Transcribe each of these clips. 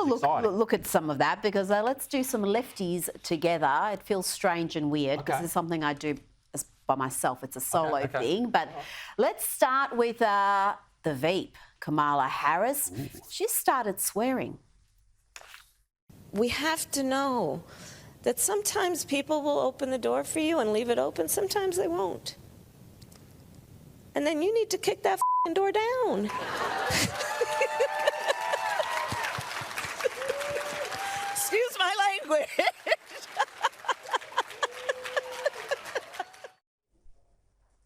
look at some of that because let's do some lefties together. It feels strange and weird because it's something I do by myself. It's a solo thing. But let's start with the Veep, Kamala Harris. Ooh. She started swearing. We have to know that sometimes people will open the door for you and leave it open. Sometimes they won't. And then you need to kick that door down. Excuse my language.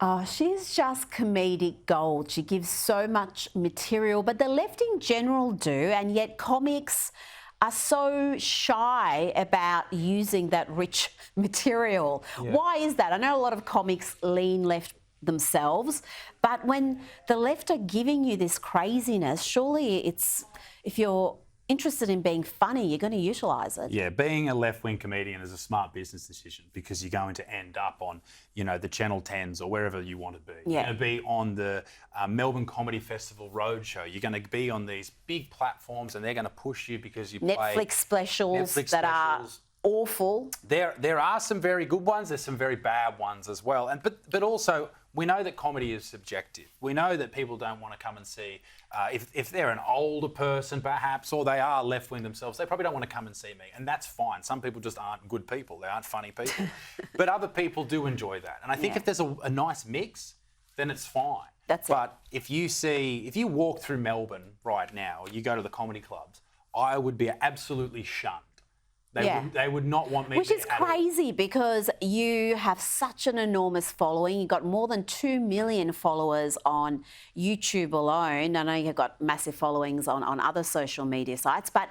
Oh, she's just comedic gold. She gives so much material, but the left in general do, and yet comics are so shy about using that rich material. Yeah. Why is that? I know a lot of comics lean left themselves, but when the left are giving you this craziness, surely it's, if you're interested in being funny, you're going to utilise it. Yeah, being a left-wing comedian is a smart business decision because you're going to end up on, you know, the Channel 10s or wherever you want to be. Yeah. You're going to be on the Melbourne Comedy Festival roadshow. You're going to be on these big platforms and they're going to push you because you play Netflix specials that are awful. There are some very good ones. There's some very bad ones as well. And but also we know that comedy is subjective. We know that people don't want to come and see if they're an older person perhaps or they are left wing themselves. They probably don't want to come and see me, and that's fine. Some people just aren't good people. They aren't funny people, but other people do enjoy that. And I think if there's a nice mix, then it's fine. But if you walk through Melbourne right now, or you go to the comedy clubs, I would be absolutely shunned. They would not want me Which is crazy because you have such an enormous following. You've got more than 2 million followers on YouTube alone. I know you've got massive followings on other social media sites, but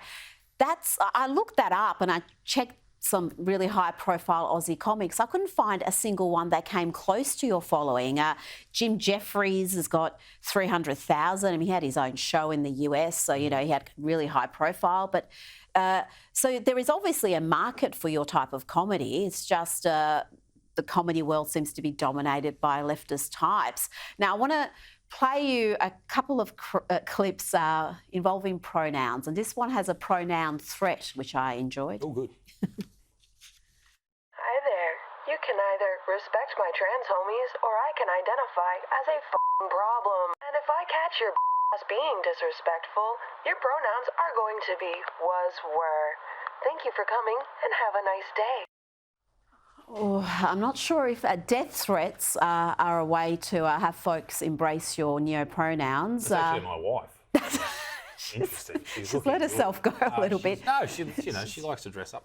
I looked that up and I checked some really high-profile Aussie comics. I couldn't find a single one that came close to your following. Jim Jeffries has got 300,000. I mean, he had his own show in the US, so, you know, he had really high profile. But so there is obviously a market for your type of comedy. It's just the comedy world seems to be dominated by leftist types. Now, I want to play you a couple of clips involving pronouns, and this one has a pronoun threat, which I enjoyed. Oh, good. Hi there. You can either respect my trans homies, or I can identify as a f***ing problem. And if I catch your as being disrespectful, your pronouns are going to be was, were. Thank you for coming and have a nice day. Oh, I'm not sure if death threats are a way to have folks embrace your neo-pronouns. That's actually my wife. Interesting. She's let herself go a little bit. No, she likes to dress up.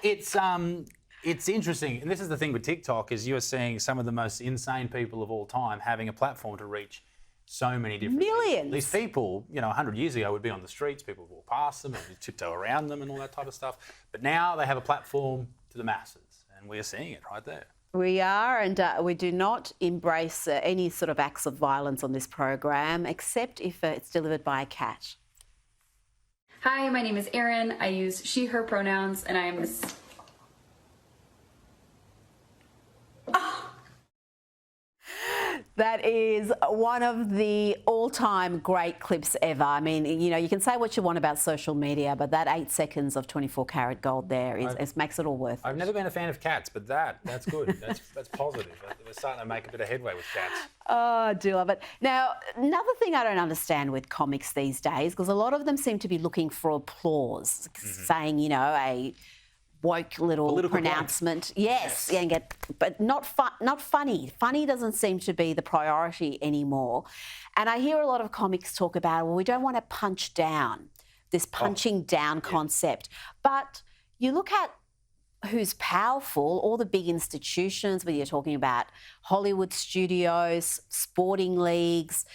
It's interesting, and this is the thing with TikTok, is you're seeing some of the most insane people of all time having a platform to reach so many different millions. People. These people, 100 years ago would be on the streets, people would walk past them and tiptoe around them and all that type of stuff. But now they have a platform to the masses, and we're seeing it right there. We are, and we do not embrace any sort of acts of violence on this program, except if it's delivered by a cat. Hi, my name is Erin. I use she, her pronouns, and I am That is one of the all-time great clips ever. I mean, you can say what you want about social media, but that 8 seconds of 24 karat gold there makes it all worth it. I've never been a fan of cats, but that's good. That's positive. We're starting to make a bit of headway with cats. Oh, I do love it. Now, another thing I don't understand with comics these days, because a lot of them seem to be looking for applause, saying, a woke little political pronouncement. Yes. But not funny. Funny doesn't seem to be the priority anymore. And I hear a lot of comics talk about, well, we don't want to punch down, this punching down concept. But you look at who's powerful, all the big institutions, whether you're talking about Hollywood studios, sporting leagues,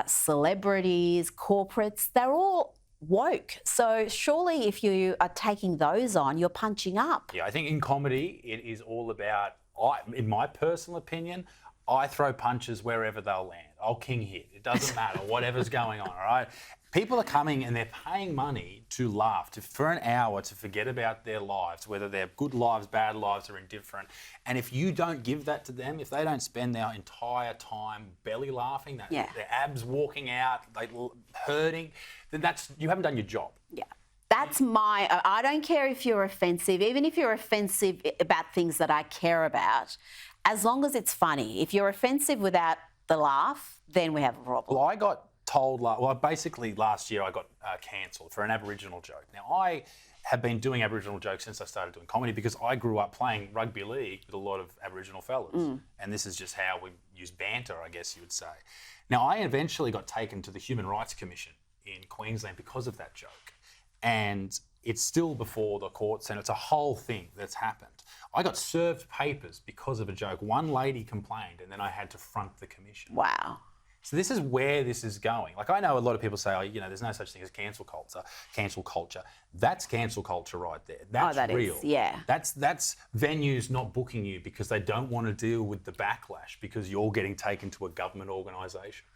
celebrities, corporates, they're all woke. So surely if you are taking those on, you're punching up. Yeah, I think in comedy, it is all about, in my personal opinion, I throw punches wherever they'll land. I'll king hit. It doesn't matter, whatever's going on, all right? People are coming and they're paying money to laugh, for an hour to forget about their lives, whether they're good lives, bad lives, or indifferent. And if you don't give that to them, if they don't spend their entire time belly laughing, their abs walking out, hurting, then you haven't done your job. Yeah. That's I don't care if you're offensive, even if you're offensive about things that I care about, as long as it's funny. If you're offensive without the laugh, then we have a problem. Well, I got told, basically last year I got cancelled for an Aboriginal joke. Now, I have been doing Aboriginal jokes since I started doing comedy because I grew up playing rugby league with a lot of Aboriginal fellas. And this is just how we use banter, I guess you would say. Now, I eventually got taken to the Human Rights Commission in Queensland because of that joke. And it's still before the courts, and it's a whole thing that's happened. I got served papers because of a joke. One lady complained, and then I had to front the commission. Wow. So this is where this is going. Like, I know a lot of people say, there's no such thing as cancel culture. That's cancel culture right there. That's real. Yeah. That's venues not booking you because they don't want to deal with the backlash because you're getting taken to a government organisation.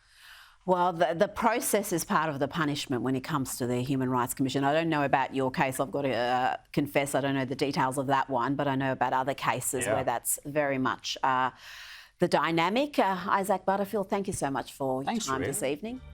Well, the process is part of the punishment when it comes to the Human Rights Commission. I don't know about your case. I've got to confess I don't know the details of that one, but I know about other cases where that's very much the dynamic. Isaac Butterfield, thank you so much for your time this evening.